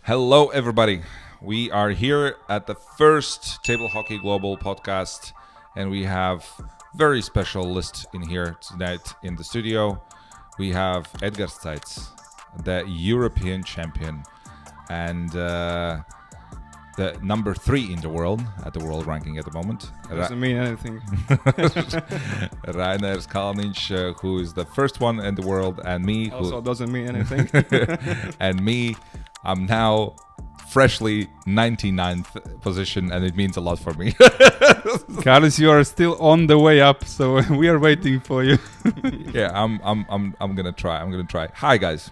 Hello, everybody. We are here at the first Table Hockey Global podcast, and we have very special list in here tonight in the studio. We have Edgars Caics, the European champion, and the number 3 in the world at the world ranking at the moment. Doesn't mean anything. Kalnins, who is the first one in the world, and me. Also doesn't mean anything. And me, I'm now freshly 99th position, and it means a lot for me. Karlis, you are still on the way up, so we are waiting for you. Yeah, I'm gonna try. Hi guys,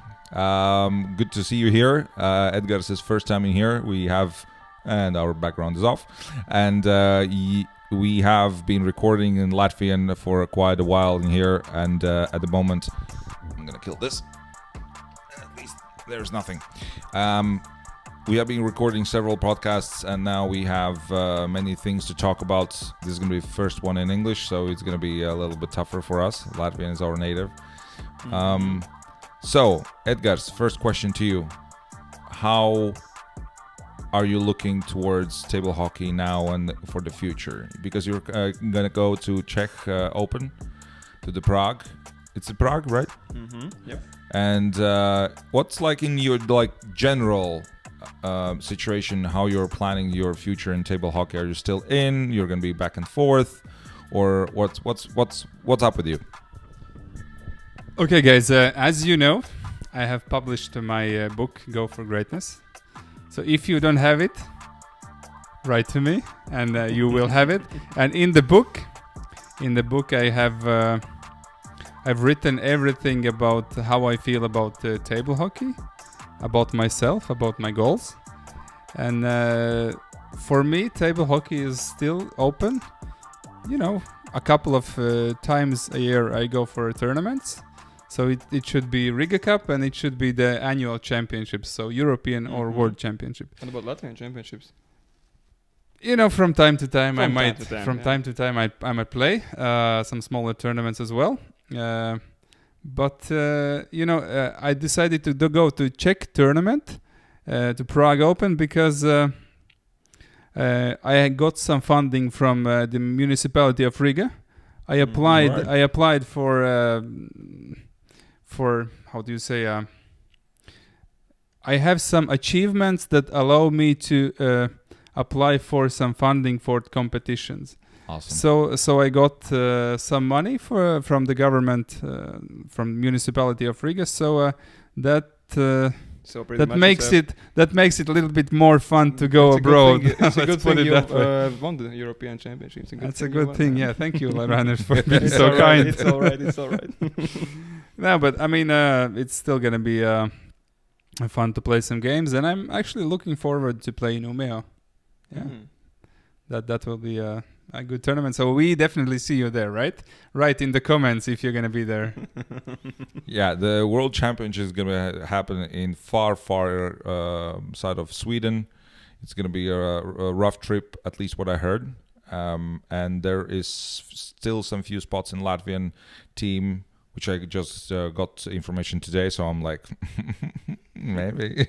good to see you here. Edgars' first time in here. We have, and our background is off, and we have been recording in Latvian for quite a while in here, and at the moment, I'm gonna kill this. At least there's nothing. We have been recording several podcasts, and now we have many things to talk about. This is going to be the first one in English, so it's going to be a little bit tougher for us. Latvian is our native. So, Edgars, first question to you. How are you looking towards table hockey now and for the future? Because you're going to go to Czech Open, to the Prague. It's a Prague, right? Mm-hmm. Yep. And what's like in your general situation, how you're planning your future in table hockey? Are you still in? You're going to be back and forth, or what's up with you? Okay, guys. As you know, I have published my book, Go for Greatness. So if you don't have it, write to me, and you will have it. And in the book, I have I've written everything about how I feel about table hockey, about myself, about my goals. And for me, table hockey is still open. You know, a couple of times a year I go for tournaments. So it should be Riga Cup, and it should be the annual championships, so European or World Championship. And about Latvian championships? You know, from time to time I might play some smaller tournaments as well. But I decided to go to Czech tournament, to Prague Open, because I got some funding from the municipality of Riga. I applied for how do you say? I have some achievements that allow me to apply for some funding for competitions. Awesome. So I got some money from the government, from municipality of Riga. So that makes it a little bit more fun to go abroad. It's a good thing you won the European Championships. That's a good thing. Yeah, thank you, Rainer, for being so kind. It's all right. No, but I mean, it's still gonna be fun to play some games, and I'm actually looking forward to playing Umeå. Yeah, that will be a good tournament. So we definitely see you there, right? Write in the comments if you're gonna be there. Yeah, the World Championship is gonna happen in far side of Sweden. It's gonna be a rough trip, at least what I heard. And there is still some few spots in Latvian team, which I just got information today, so I'm like, maybe.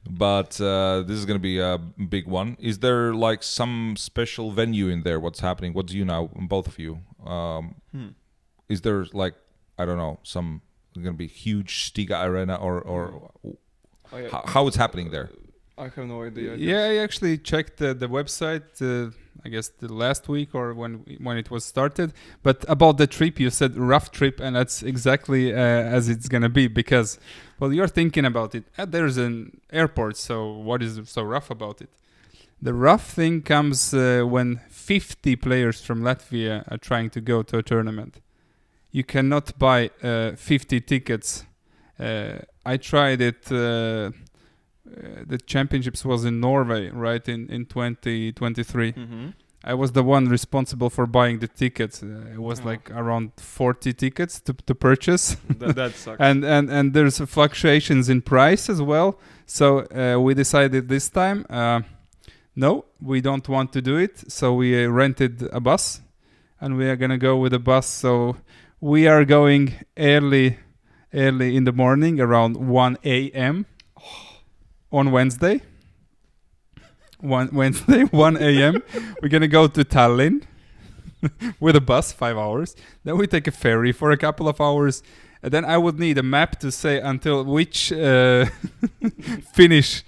But this is going to be a big one. Is there like some special venue in there? What's happening? What do you know, both of you? Is there like, I don't know, some going to be huge Stiga Arena or how it's happening there? I have no idea. Yeah, I actually checked the website, I guess the last week or when it was started. But about the trip, you said rough trip, and that's exactly as it's going to be, because, well, you're thinking about it. There's an airport, so what is so rough about it? The rough thing comes when 50 players from Latvia are trying to go to a tournament. You cannot buy 50 tickets. I tried it. The championships was in Norway, right, in 2023. I was the one responsible for buying the tickets. It was like around 40 tickets to purchase. That sucks. and there's fluctuations in price as well. So we decided this time, no, we don't want to do it. So we rented a bus, and we are gonna go with a bus. So we are going early in the morning, around 1 a.m. on Wednesday. Wednesday, 1 a.m. We're gonna go to Tallinn with a bus, 5 hours. Then we take a ferry for a couple of hours. And then I would need a map to say until which Finnish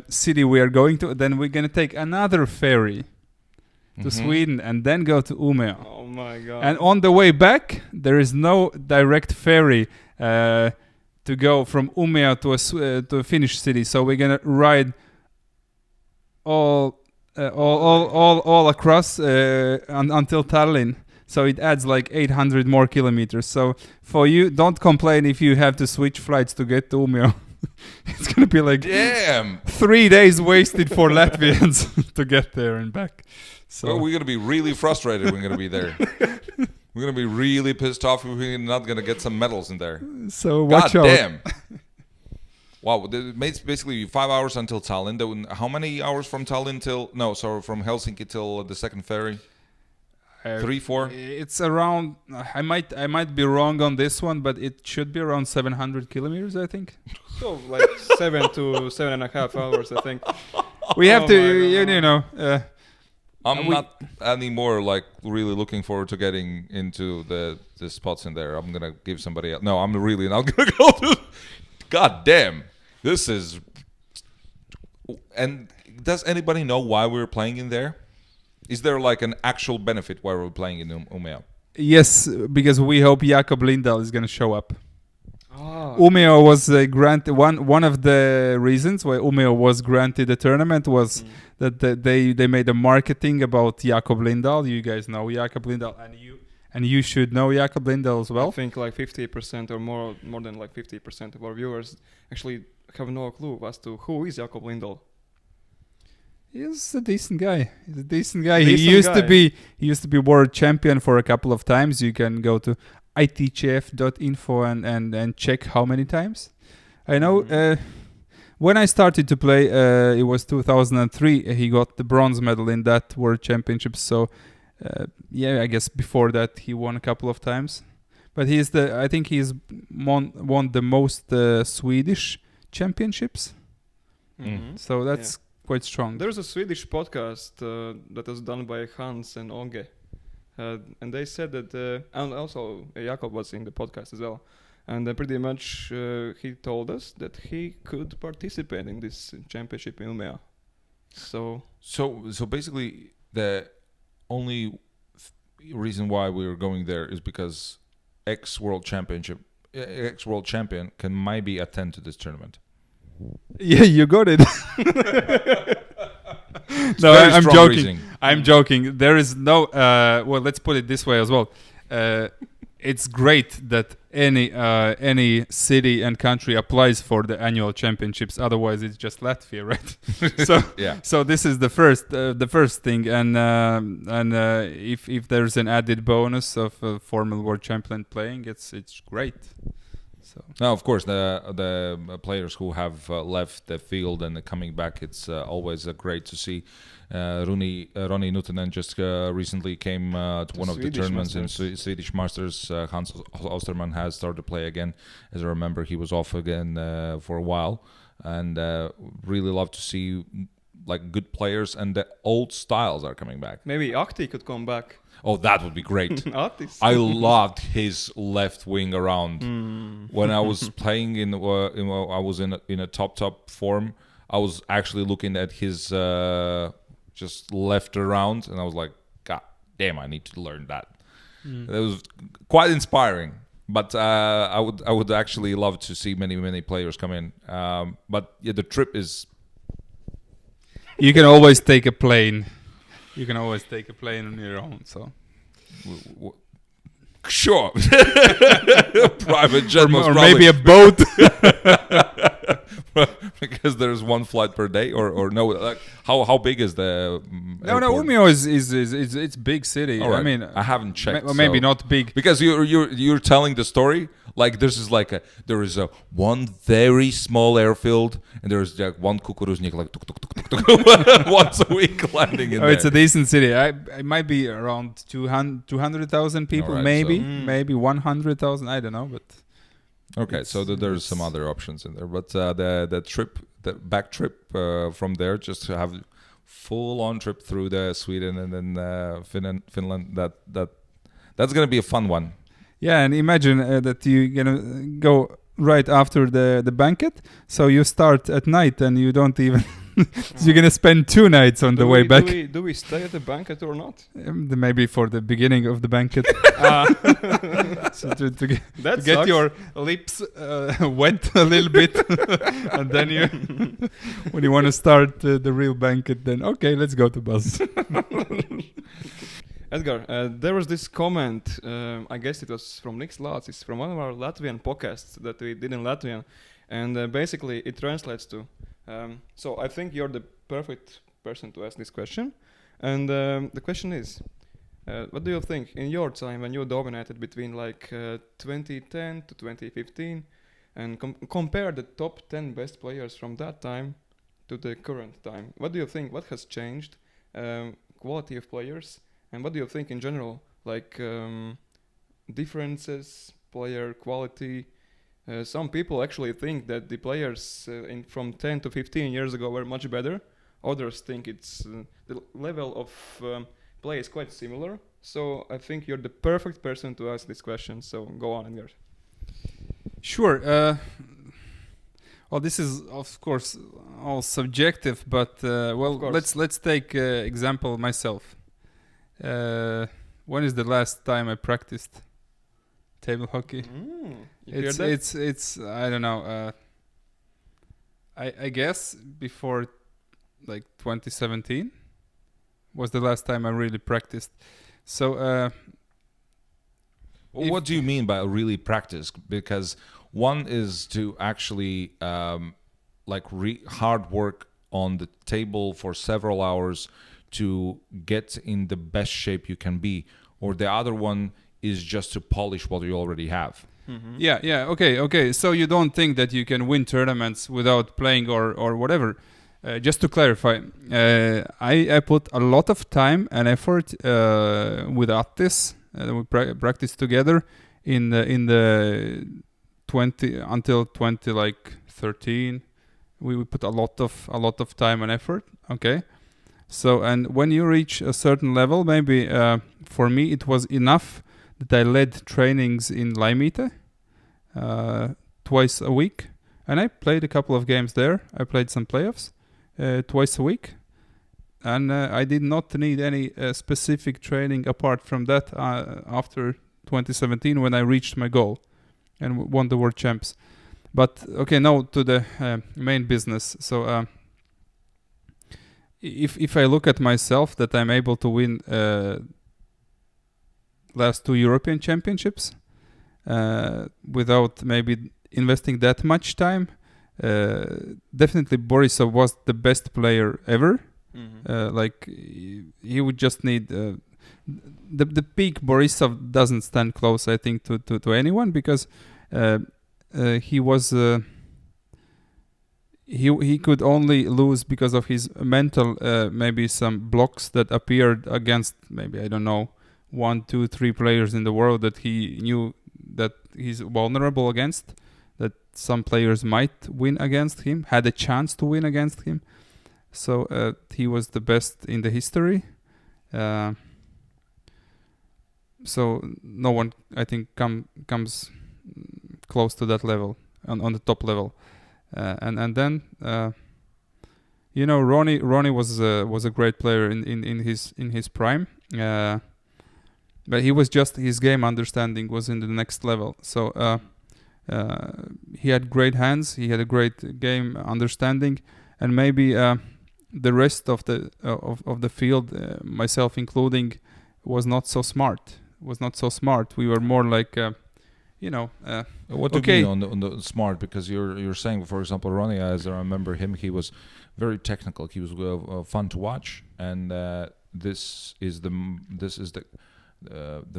city we are going to. Then we're gonna take another ferry to Sweden and then go to Umeå. Oh my god. And on the way back, there is no direct ferry to go from Umeå to a Finnish city. So we're gonna ride all across until Tallinn. So it adds like 800 more kilometers. So for you, don't complain if you have to switch flights to get to Umeå. It's gonna be like 3 days wasted for Latvians to get there and back. So we're gonna be really frustrated. We're gonna be there. We're gonna be really pissed off if we're not gonna get some medals in there. So watch out. God damn. Wow, it's basically 5 hours until Tallinn. How many hours from Tallinn from Helsinki till the second ferry? 3, 4? It's around. I might be wrong on this one, but it should be around 700 kilometers, I think. So like 7 to 7.5 hours, I think. We have to, you know. I'm not anymore like really looking forward to getting into the spots in there. I'm gonna give somebody else. No, I'm really not gonna go to. God damn, this is. And does anybody know why we're playing in there? Is there like an actual benefit why we're playing in Umeå? Yes, because we hope Jakob Lindahl is gonna show up. Oh. Umeå was granted one of the reasons why Umeå was granted the tournament was that they made a marketing about Jakob Lindahl. You guys know Jakob Lindahl, and you should know Jakob Lindahl as well. I think like 50% or more than like 50% of our viewers actually have no clue as to who is Jakob Lindahl. He's a decent guy. He used to be world champion for a couple of times. You can go to itchf.info and check how many times. I know when I started to play, it was 2003. He got the bronze medal in that world championship. So I guess before that he won a couple of times. But I think he's won the most Swedish championships. Mm-hmm. So that's quite strong. There's a Swedish podcast that was done by Hans and Onge. And they said that, and also Jakob was in the podcast as well. And pretty much he told us that he could participate in this championship in Umeå. So basically, the only reason why we were going there is because ex-world champion can maybe attend to this tournament. Yeah, you got it. No, I'm joking. Reasoning. I'm joking. There is no. Well, let's put it this way as well. It's great that any city and country applies for the annual championships. Otherwise, it's just Latvia, right? So yeah. So this is the first thing, and if there's an added bonus of a former world champion playing, it's great. So. Now, of course, the players who have left the field and coming back, it's always great to see. Ronnie Nuttinen just recently came to one of the tournaments in Swedish Masters. Hans Osterman has started to play again. As I remember, he was off again for a while, and really love to see like good players, and the old styles are coming back. Maybe Ahti could come back. Oh, that would be great. I loved his left wing around. When I was playing I was in a top form. I was actually looking at his just left around, and I was like, God damn, I need to learn that. It was quite inspiring. But I would actually love to see many players come in. But yeah, the trip is. You can always take a plane. You can always take a plane on your own. So. Sure. Private jet, or maybe a boat. Because there's one flight per day, or no? Like how big is the? No, Umeå is it's big city. Right. I mean, I haven't checked. Or maybe not big. Because you're telling the story like there is a one very small airfield, and there's like one kukuruznik like tuk, tuk, tuk, tuk, tuk, once a week landing in there. It's a decent city. It might be around 200,000 people, right, maybe 100,000. I don't know, but okay. So there's some other options in there, but the the back trip from there, just to have full on trip through the Sweden and then Finland. That's gonna be a fun one. Yeah, and imagine that you're gonna go right after the banquet, so you start at night and you don't even. So you're gonna spend 2 nights on the way back. Do we stay at the banquet or not? Maybe for the beginning of the banquet. So to get your lips wet a little bit, and then you, when you want to start the real banquet, then okay, let's go to bus. Edgar, there was this comment, I guess it was from Nick Slats, it's from one of our Latvian podcasts that we did in Latvian, and basically it translates to, so I think you're the perfect person to ask this question, and the question is, what do you think in your time when you dominated between like 2010 to 2015, and compare the top 10 best players from that time to the current time? What do you think, what has changed, quality of players? And what do you think in general, like differences, player quality? Some people actually think that the players from 10 to 15 years ago were much better. Others think it's the level of play is quite similar. So I think you're the perfect person to ask this question. So go on, Edgar. Sure. Well, this is of course all subjective, but let's take example myself. When is the last time I practiced table hockey? It's I don't know. I guess before like 2017 was the last time I really practiced. So what do you mean by really practice? Because one is to actually hard work on the table for several hours to get in the best shape you can be, or the other one is just to polish what you already have. Mm-hmm. Yeah, okay. So you don't think that you can win tournaments without playing or whatever? Just to clarify, I put a lot of time and effort with Attis. We practiced together in the 20 until 2013. We put a lot of time and effort. Okay. So, and when you reach a certain level, maybe for me it was enough that I led trainings in Laimīte twice a week, and I played a couple of games there. I played some playoffs twice a week, and I did not need any specific training apart from that after 2017 when I reached my goal and won the World Champs. But okay, now to the main business. So if I look at myself, that I'm able to win last 2 European Championships without maybe investing that much time, definitely Borisov was the best player ever. Mm-hmm. He would just need the peak. Borisov doesn't stand close, I think, to anyone, because he was he could only lose because of his mental maybe some blocks that appeared against maybe, I don't know, 1, 2, 3 players in the world that he knew that he's vulnerable against, that some players might win against him, had a chance to win against him. So he was the best in the history. So no one, I think, comes close to that level, on the top level. And then Ronnie was a great player in his prime, but he was just, his game understanding was in the next level. So he had great hands, he had a great game understanding, and maybe the rest of the field, myself including, was not so smart. We were more like what do you mean on the smart? Because you're saying, for example, Ronnie, as I remember him, he was very technical. He was fun to watch, and this is the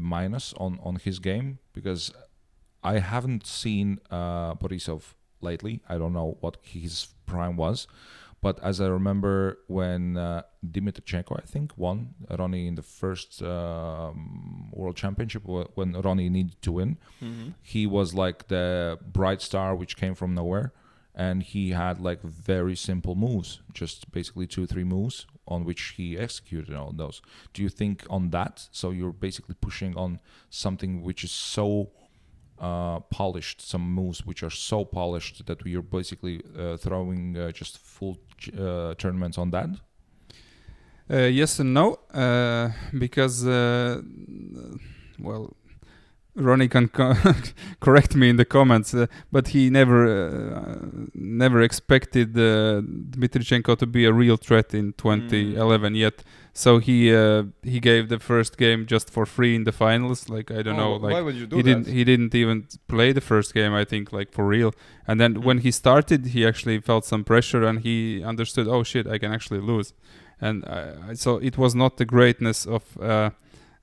minus on his game, because I haven't seen Borisov lately. I don't know what his prime was, but as I remember, when Dimitrichenko, I think, won Ronnie in the first World Championship, when Ronnie needed to win, mm-hmm. he was like the bright star which came from nowhere, and he had like very simple moves, just basically 2-3 moves on which he executed all those. Do you think on that? So you're basically pushing on something which is so polished, some moves which are so polished that we are basically throwing just full tournaments on that? Yes and no, because well, Ronnie can correct me in the comments, but he never expected Dmitrichenko to be a real threat in 2011 yet. So he gave the first game just for free in the finals. Like I don't know, like why would you do that? He didn't even play the first game, I think, like for real. And then when he started, he actually felt some pressure and he understood, oh shit, I can actually lose. And so it was not the greatness of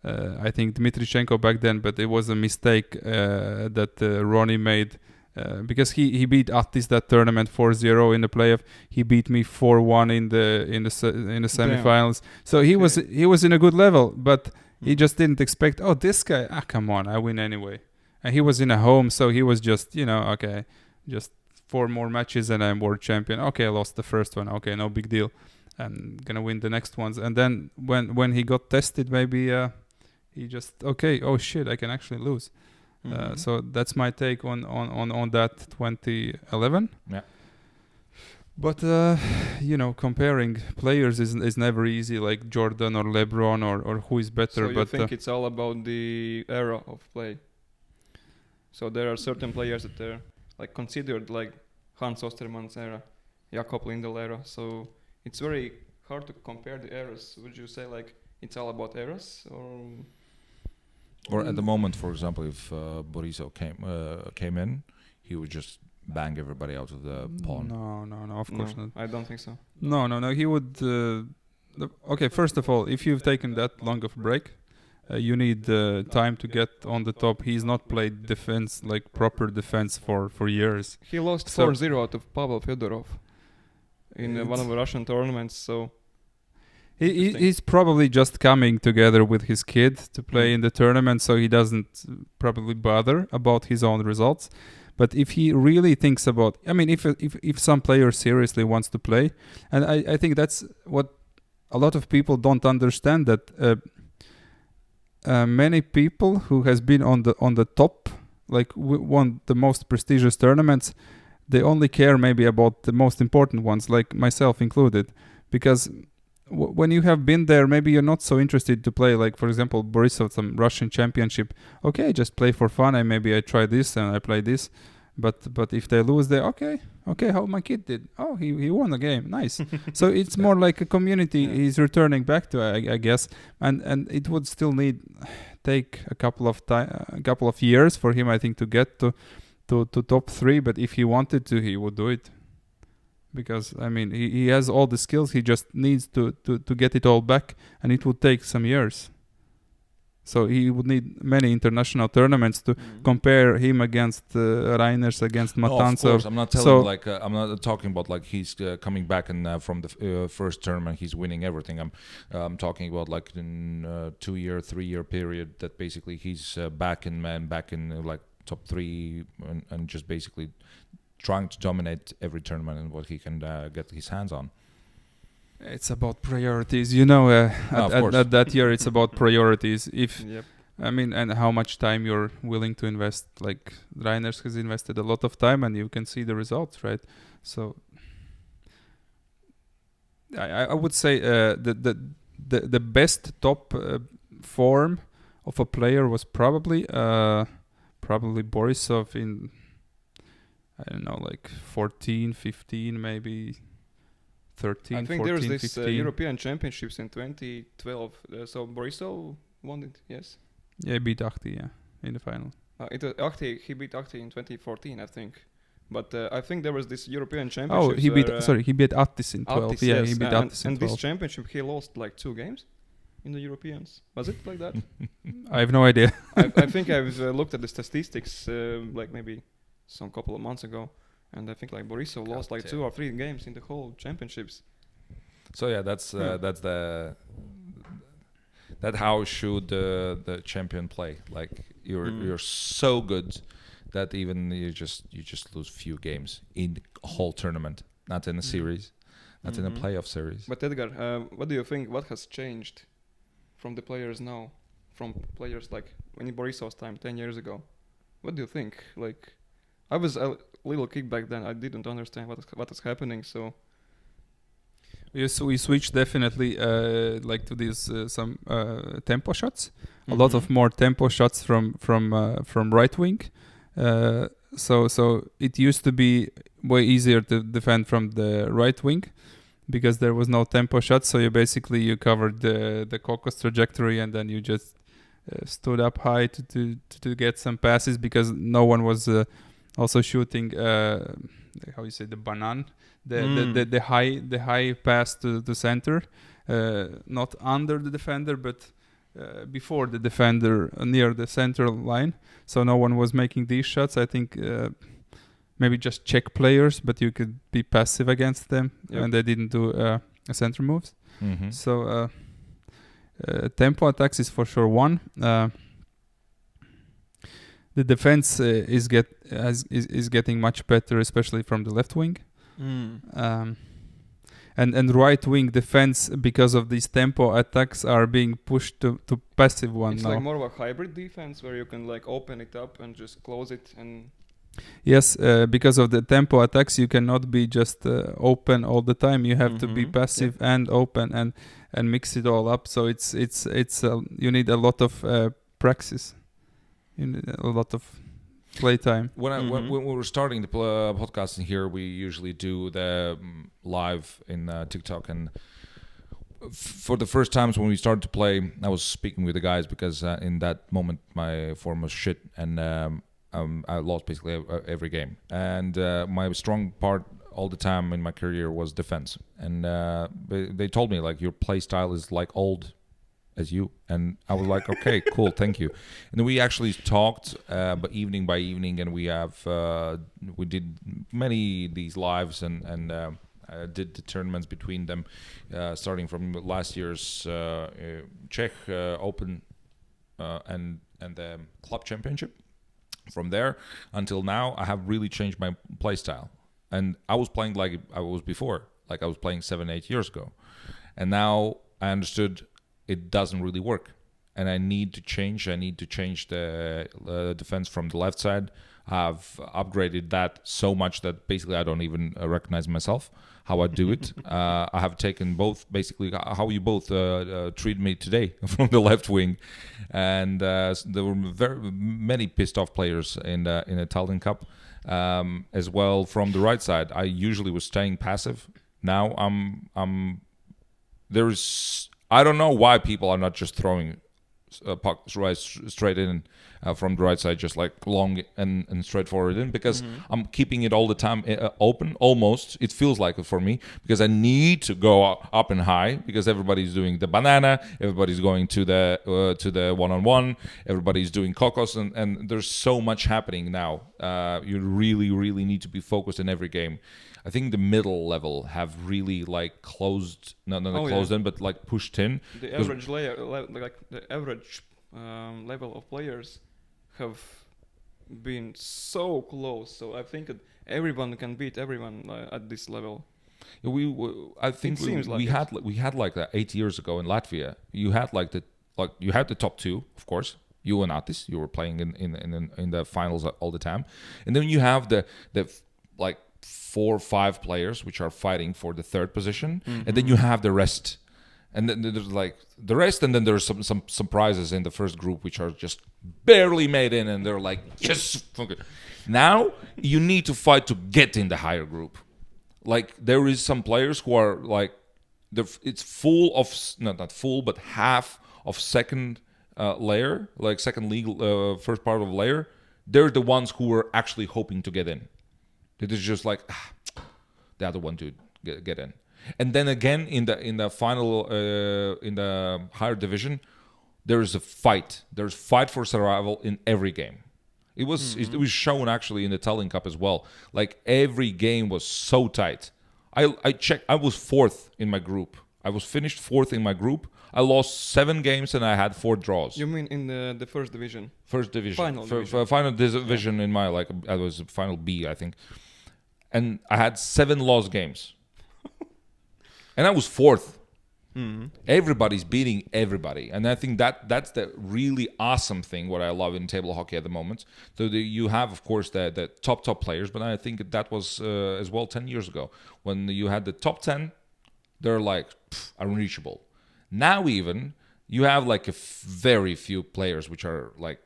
I think Dmitrichenko back then, but it was a mistake that Ronnie made because he beat Attis that tournament 4-0 in the playoff. He beat me 4-1 in the semifinals. So he was in a good level, but he just didn't expect. Oh, this guy! Come on, I win anyway. And he was in a home, so he was just okay, just 4 more matches and I'm world champion. Okay, I lost the first one. Okay, no big deal. I'm gonna win the next ones. And then when he got tested, maybe he just oh shit, I can actually lose. So that's my take on that 2011. Yeah. But comparing players is never easy, like Jordan or LeBron or who is better. So you think it's all about the era of play? So there are certain players that are like considered like Hans Ostermann's era, Jakob Lindell era. So it's very hard to compare the eras. Would you say like it's all about eras, or at the moment, for example, if Borisov came in, he would just bang everybody out of the pawn? No, of course not. I don't think so. No, he would. Okay, first of all, if you've taken that long of a break, you need time to get on the top. He's not played defense, like proper defense for years. He lost 4-0 out of Pavel Fyodorov in one of the Russian tournaments, so he's probably just coming together with his kid to play in the tournament, so he doesn't probably bother about his own results. But if he really thinks about, I mean, if some player seriously wants to play, and I think that's what a lot of people don't understand, that many people who has been on the top, like won the most prestigious tournaments, they only care maybe about the most important ones, like myself included, because when you have been there, maybe you're not so interested to play, like for example Borisov, some Russian championship. Okay, just play for fun, and maybe I try this and I play this, but if they lose, they okay, how my kid did, oh he won the game, nice. So it's more like a community he's returning back to, I guess, and it would still take a couple of years for him, I think, to get to top 3, but if he wanted to, he would do it. Because I mean, he has all the skills. He just needs to get it all back, and it would take some years. So he would need many international tournaments to compare him against Reiners, against Matanzov. No, of course, I'm not telling I'm not talking about like he's coming back and from the first tournament he's winning everything. I'm talking about like in 2-year, 3-year period that basically he's back in like top 3 and just basically trying to dominate every tournament and what he can get his hands on. It's about priorities, at that year it's about priorities. I mean, and how much time you're willing to invest. Like Reiners has invested a lot of time, and you can see the results, right? So I would say the best top form of a player was probably Borisov in, I don't know, like 14, 15, maybe 13, I think 14, there's this 15. European Championships in 2012. So Borisov won it, yes? Yeah, he beat Ahti, in the final. It was Ahti. He beat Ahti in 2014, I think. But I think there was this European Championship. Oh, he beat Attis in 12. Attis, yeah, yes. he beat Attis in 12. And this championship, he lost like 2 games in the Europeans. Was it like that? I have no idea. I think I've looked at the statistics like maybe some couple of months ago, and I think like Borisov lost like 2 or 3 games in the whole championships. So yeah, that's how should the champion play. Like you're so good that even you just lose few games in a whole tournament, not in a series, not in a playoff series. But Edgar, what do you think? What has changed from the players now, from players like in Borisov's time 10 years ago? What do you think? Like, I was a little kid back then. I didn't understand what is happening. So Yes, we switched definitely like to these some tempo shots. A lot of more tempo shots from right wing. So it used to be way easier to defend from the right wing because there was no tempo shots. So you covered the Cocos trajectory and then you just stood up high to get some passes because no one was also shooting how you say the banan. The high pass to the center, not under the defender, but before the defender, near the center line. So no one was making these shots. I think maybe just Czech players, but you could be passive against them, and they didn't do center moves. So tempo attacks is for sure one. The defense is getting much better, especially from the left wing. And right wing defense, because of these tempo attacks, are being pushed to passive one it's now. like more of a hybrid defense where you can like open it up and just close it and. Yes, because of the tempo attacks, you cannot be just open all the time. You have to be passive and open and mix it all up. So it's you need a lot of practice. You need a lot of playtime. When we were starting the podcast in here, we usually do the live in TikTok, and for the first times when we started to play, I was speaking with the guys because in that moment my form was shit, and I lost basically every game. And my strong part all the time in my career was defense, and they told me like your play style is like old as you, and I was like, okay, cool, thank you. And then we actually talked, but evening by evening, and we did many these lives, and did the tournaments between them, starting from last year's Czech Open and the club championship. From there until now, I have really changed my play style, and I was playing like I was before, like I was playing 7-8 years ago, and now I understood it doesn't really work, and I need to change. I need to change the defense from the left side. I've upgraded that so much that basically I don't even recognize myself how I do it. I have taken both, basically how you both treat me today from the left wing, and there were very many pissed off players in a Tallinn Cup as well from the right side. I usually was staying passive. Now I don't know why people are not just throwing pucks straight in from the right side, just like long and straightforward in, because I'm keeping it all the time open, almost. It feels like it for me, because I need to go up and high, because everybody's doing the banana, everybody's going to the one-on-one, everybody's doing cocos, and there's so much happening now. You really, really need to be focused in every game. I think the middle level have really like closed, not closed in, but like pushed in. The average level of players have been so close. So I think that everyone can beat everyone at this level. I think we had like that 8 years ago in Latvia. You had you had the top two, of course. You and Atis, you were playing in the finals all the time, and then you have the like 4 or 5 players which are fighting for the third position, and then you have the rest, and then there's like the rest, and then there's some surprises in the first group which are just barely made in, and they're like, yes. Now you need to fight to get in the higher group. Like there is some players who are like it's full of not full but half of second layer, like second league first part of layer. They're the ones who are actually hoping to get in. It is just like the other one to get in, and then again in the final in the higher division, there is a fight. There's fight for survival in every game. It was shown actually in the Tallinn Cup as well. Like every game was so tight. I checked. I was 4th in my group. I was finished 4th in my group. I lost 7 games and I had 4 draws. You mean in the first division? First division. Final division. Final division in my, like, I was final B, I think. And I had 7 lost games. And I was 4th. Mm-hmm. Everybody's beating everybody. And I think that's the really awesome thing, what I love in table hockey at the moment. So you have, of course, the top players, but I think that was as well 10 years ago. When you had the top 10, they're like unreachable. Now even you have like very few players which are like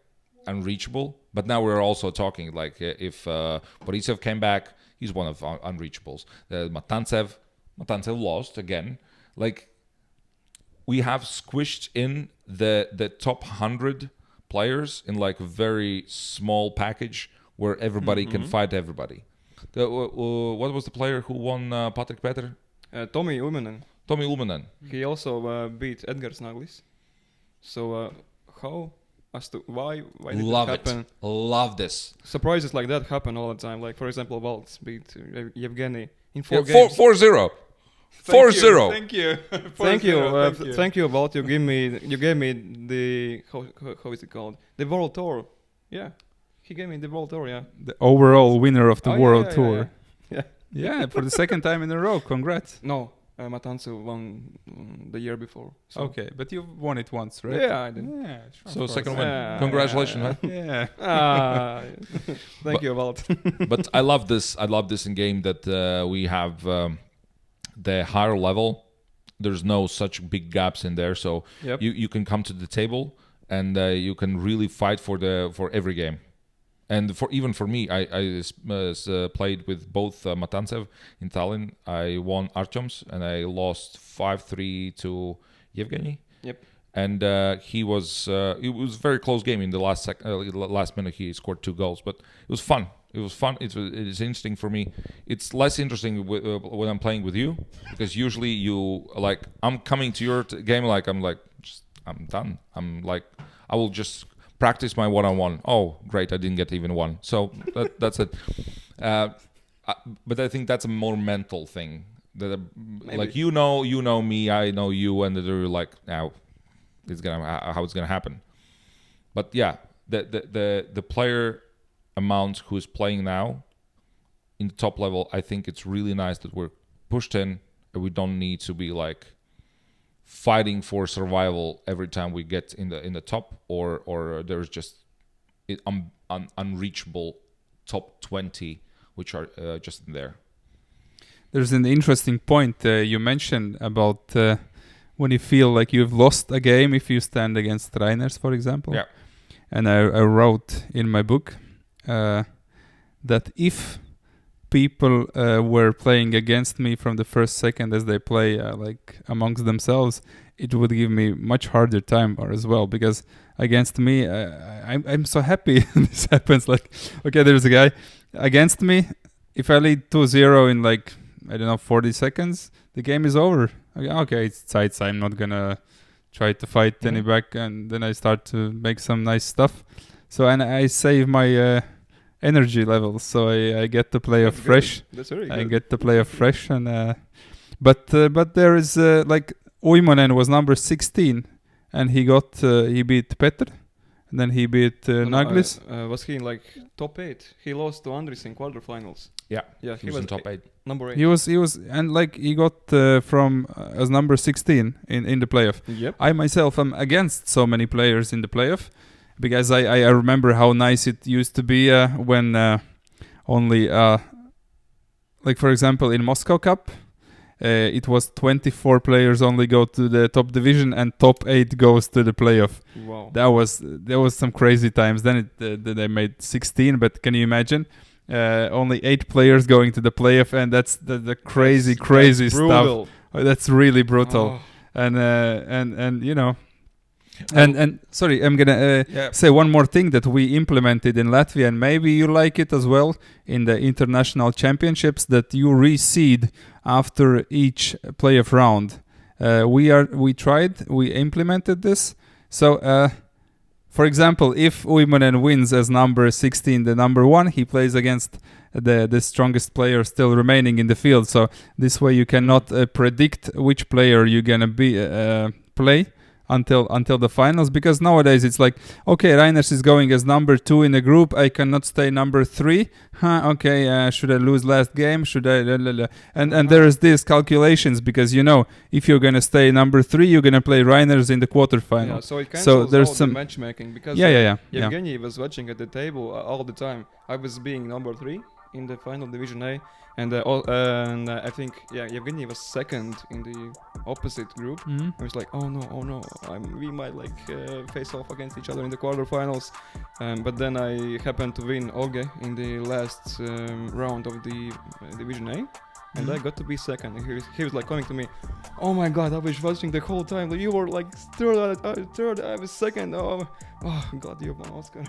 unreachable. But now we're also talking like if Borisov came back, he's one of unreachables. Matantsev lost again. Like we have squished in the top 100 players in like a very small package where everybody can fight everybody. What was the player who won Patrick Peter? Tommy Ullmanen. Tommy Ullmanen. He also beat Edgars Caics. So how, as to why did Love it happen? Love this. Surprises like that happen all the time. Like for example, Valts beat Yevgeny in 4 games. 4-0. 4-0. Thank you. Thank you, Walt. You gave me the how is it called? The World Tour. Yeah, he gave me the World Tour. Yeah. The overall winner of the World yeah, Tour. Yeah. Yeah, for the second time in a row. Congrats. No, Matantsev won the year before. So. Okay, but you won it once, right? Yeah, I did. Yeah, sure, So of second course. win. Congratulations, man. Yeah. Thank you, Walt. But I love this. I love this in game that we have the higher level. There's no such big gaps in there, so Yep. you can come to the table and you can really fight for every game. And even for me, I played with both Matantsev in Tallinn. I won Artyom's and I lost 5-3 to Yevgeny. Yep. And it was a very close game. In the last minute, he scored 2 goals, but it was fun. It was fun. It's interesting for me. It's less interesting when I'm playing with you, because usually I'm coming to your game like I'm done. I'm like, I will just practice my one-on-one. Oh, great! I didn't get even one. So that's it. But I think that's a more mental thing. That like you know me, I know you, and they're like, now how it's gonna happen. But yeah, the player amount who's playing now in the top level, I think it's really nice that we're pushed in and we don't need to be like fighting for survival every time we get in the top, or there's just unreachable top 20 which are just in there. There's an interesting point you mentioned about when you feel like you've lost a game if you stand against Rainers, for example. Yeah. And I wrote in my book that if people were playing against me from the first second as they play like amongst themselves, it would give me much harder time as well, because against me I'm so happy this happens. Like, okay, there's a guy against me, if I lead 2-0 in like, I don't know, 40 seconds, the game is over. Okay, it's sides, I'm not gonna try to fight any back, and then I start to make some nice stuff. So, and I save my energy levels, so I get to play fresh. That's very good. I get to play fresh, and but there is like Ullmanen was number 16, and he beat Peter, and then he beat Naglis. Was he in like top 8? He lost to Andris in quarterfinals. Yeah, Yeah, he was in top 8. Number 8. He was, and like he got from as number 16 in the playoff. Yep. I myself am against so many players in the playoff, because I remember how nice it used to be when only like for example in Moscow Cup, it was 24 players only go to the top division and top 8 goes to the playoff. Wow. There was some crazy times. Then they made 16, but can you imagine? Only 8 players going to the playoff, and that's the crazy brutal stuff. That's really brutal. Oh. And you know, and sorry, I'm gonna say one more thing that we implemented in Latvia, and maybe you like it as well in the international championships, that you reseed after each playoff round. We implemented this. So For example, if Uimonen wins as number 16, the number 1, he plays against the strongest player still remaining in the field. So this way you cannot predict which player you're gonna be play until the finals, because nowadays it's like, okay, Reiners is going as number 2 in the group, I cannot stay number 3. Okay, should I lose last game? Should I? And there's these calculations, because if you're gonna stay number 3, you're gonna play Reiners in the quarterfinal. Yeah, so it cancels there's all some the matchmaking, because Yevgeny was watching at the table all the time. I was being number 3 in the final Division A, and I think Yevgeny was second in the opposite group. I was like, oh no, we might face off against each other in the quarterfinals, but then I happened to win Olge in the last round of the Division A, and I got to be second. And he was like coming to me, oh my god, I was watching the whole time, you were like third, I was second. Oh god, you won Oscar.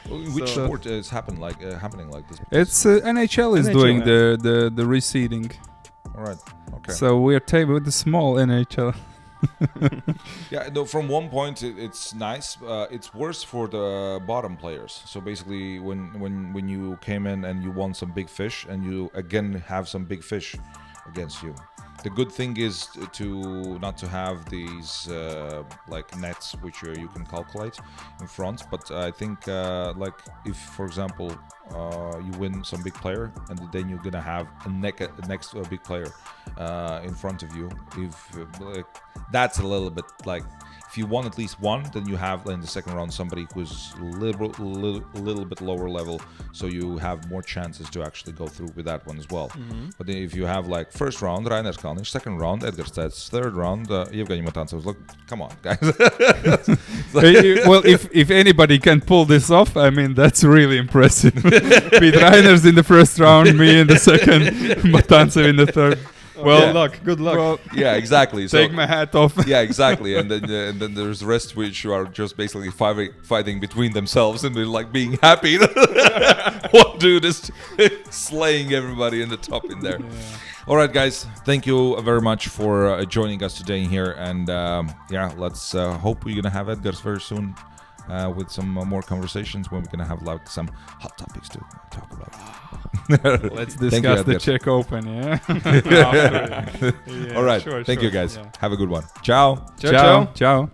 Which sport is happening like this? It's NHL is doing the reseeding. All right. Okay. So we're table with the small NHL. Yeah, no, from one point it's nice. It's worse for the bottom players. So basically, when you came in and you won some big fish, and you again have some big fish against you. The good thing is not to have these nets which you can calculate in front. But I think if, for example, you win some big player, and then you're gonna have a next big player in front of you. If that's a little bit like, if you won at least one, then you have in the second round somebody who's a little bit lower level, so you have more chances to actually go through with that one as well. But if you have first round Reiners Kalnins, second round Edgars Caics, third round Evgeny Matantsevs, look, come on guys. Well, if anybody can pull this off, I mean, that's really impressive. With Reiners in the first round, me in the second, Matantsev in the third. Well, good luck. Well, yeah, exactly. Take my hat off. Yeah, exactly. And then there's the rest which are just basically fighting between themselves and they're being happy. One dude is slaying everybody in the top in there. Yeah. All right, guys. Thank you very much for joining us today here. And let's hope we're gonna have Edgars very soon with some more conversations when we're gonna have some hot topics to talk about. Let's discuss the Czech Open, yeah? All right. Thank you, guys. Yeah. Have a good one. Ciao. Ciao.